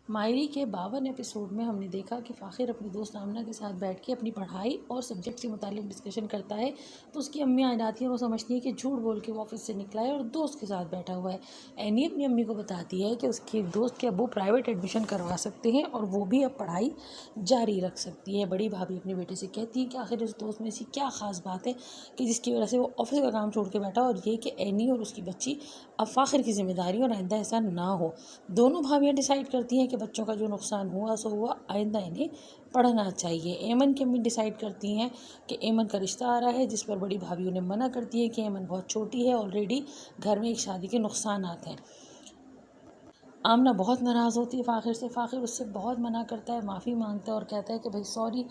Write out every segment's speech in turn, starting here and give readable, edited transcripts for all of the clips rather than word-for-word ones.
मायरी के 52 एपिसोड में हमने देखा कि फ़ाखिर अपनी दोस्त आमना के साथ बैठ के अपनी पढ़ाई और सब्जेक्ट के मुतालिक डिस्कशन करता है। तो उसकी अम्मी आ जाती है और वो समझती है कि झूठ बोल के वो ऑफिस से निकला है और दोस्त के साथ बैठा हुआ है। एनी अपनी अम्मी को बताती है कि उसके दोस्त के अब्बू प्राइवेट एडमिशन करवा सकते हैं और वो भी अब पढ़ाई जारी रख सकती है। बड़ी भाभी अपने बेटे से कहती है कि आखिर इस दोस्त में ऐसी क्या ख़ास बात है कि जिसकी वजह से वो ऑफिस का काम छोड़ के बैठा, और ये कि एनी और उसकी बच्ची अब फ़ाखिर की जिम्मेदारी और आइंदा ऐसा ना हो। दोनों भाभियाँ डिसाइड करती हैं कि बच्चों का जो नुकसान हुआ सो हुआ, आइंदा इन्हें पढ़ना चाहिए। एमन की अम्मी डिसाइड करती हैं कि एमन का रिश्ता आ रहा है, जिस पर बड़ी भाभी उन्हें मना करती है कि एमन बहुत छोटी है, ऑलरेडी घर में एक शादी के नुकसानात हैं। आमना बहुत नाराज़ होती है फ़ाखिर से। फ़ाखिर उससे बहुत मना करता है, माफ़ी मांगता है और कहता है कि भाई सॉरी।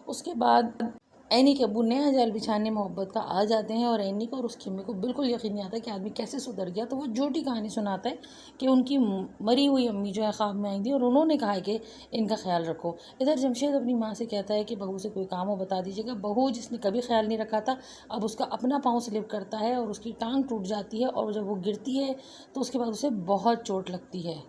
उसके बाद एनी के अब्बू नया जाल बिछाने मोहब्बत का आ जाते हैं और एनी को और उसकी अम्मी को बिल्कुल यकीन नहीं आता कि आदमी कैसे सुधर गया। तो वो झूठी कहानी सुनाता है कि उनकी मरी हुई अम्मी जो है ख्वाब में आई थी और उन्होंने कहा है कि इनका ख्याल रखो। इधर जमशेद अपनी माँ से कहता है कि बहू से कोई काम हो बता दीजिएगा। बहू जिसने कभी ख्याल नहीं रखा था, अब उसका अपना पाँव स्लिप करता है और उसकी टांग टूट जाती है, और जब वो गिरती है तो उसके बाद उसे बहुत चोट लगती है।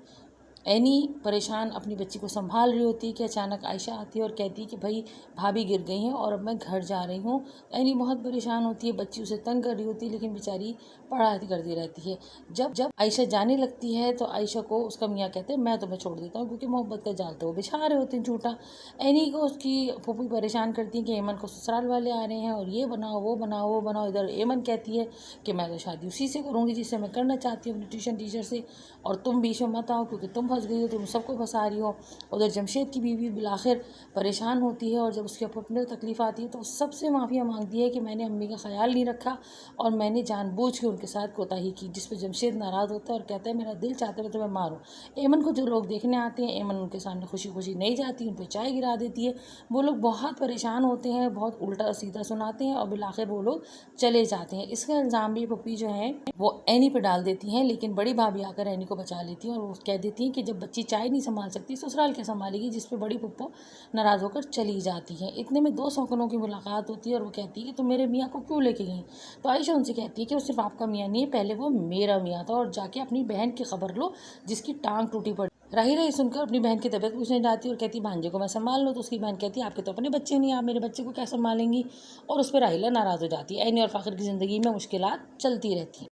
एनी परेशान अपनी बच्ची को संभाल रही होती है कि अचानक आयशा आती है और कहती है कि भाई भाभी गिर गई हैं और अब मैं घर जा रही हूँ। एनी बहुत परेशान होती है, बच्ची उसे तंग कर रही होती है, लेकिन बेचारी पढ़ाई करती रहती है। जब जब आयशा जाने लगती है तो आयशा को उसका मियाँ कहते हैं मैं तुम्हें छोड़ देता हूँ, क्योंकि मोहब्बत का जाल तो वो बिछा रहे होते हैं झूठा। एनी को उसकी फूफी परेशान करती है कि एमन को ससुराल वाले आ रहे हैं और ये बनाओ वो बनाओ वो बनाओ। इधर एमन कहती है कि मैं तो शादी उसी से करूँगी जिससे मैं करना चाहती हूँ, अपनी ट्यूशन टीचर से, और तुम बीच में मत आओ क्योंकि तुम फंस गई हो, तुम सबको फंसा रही हो। उधर जमशेद की बीवी बिलाखिर परेशान होती है और जब उसके अपने तकलीफ़ आती है तो सबसे माफ़िया मांगती है कि मैंने अम्मी का ख्याल नहीं रखा और मैंने जानबूझ के उनके साथ कोताही की। जिस पर जमशेद नाराज़ होता है और कहता है मेरा दिल चाहता है तो मैं मारूँ। एमन को जो लोग देखने आते हैं, एमन उनके सामने खुशी खुशी नहीं जाती, उन पर चाय गिरा देती है। वो लोग बहुत परेशान होते हैं, बहुत उल्टा सीधा सुनाते हैं और बिलाखिर वो लोग चले जाते हैं। इसका इल्ज़ाम भी पप्पी जो है वो एनी पे डाल देती हैं, लेकिन बड़ी भाभी आकर एनी को बचा लेती हैं और वो कह देती हैं कि जब बच्ची चाय नहीं संभाल सकती ससुराल क्या संभालेगी, जिस पे बड़ी पप्पो नाराज़ होकर चली जाती हैं। इतने में दो सौकनों की मुलाकात होती है और वो कहती है कि तुम मेरे मियाँ को क्यों लेके गई। तो आयशा उनसे कहती है कि वो सिर्फ आपका मियाँ नहीं है, पहले वो मेरा मियाँ था, और जाके अपनी बहन की खबर लो जिसकी टांग टूटी पड़ी। राही रही सुनकर अपनी बहन की तबीयत पूछने जाती है और कहती भांजे को मैं संभाल लूँ। तो उसकी बहन कहती है आपके तो अपने बच्चे नहीं, आप मेरे बच्चे को क्या संभालेंगी। और उस पर राहिला नाराज़ हो जाती है। एनी और फ़ाखिर की ज़िंदगी में मुश्किलात चलती रहती हैं।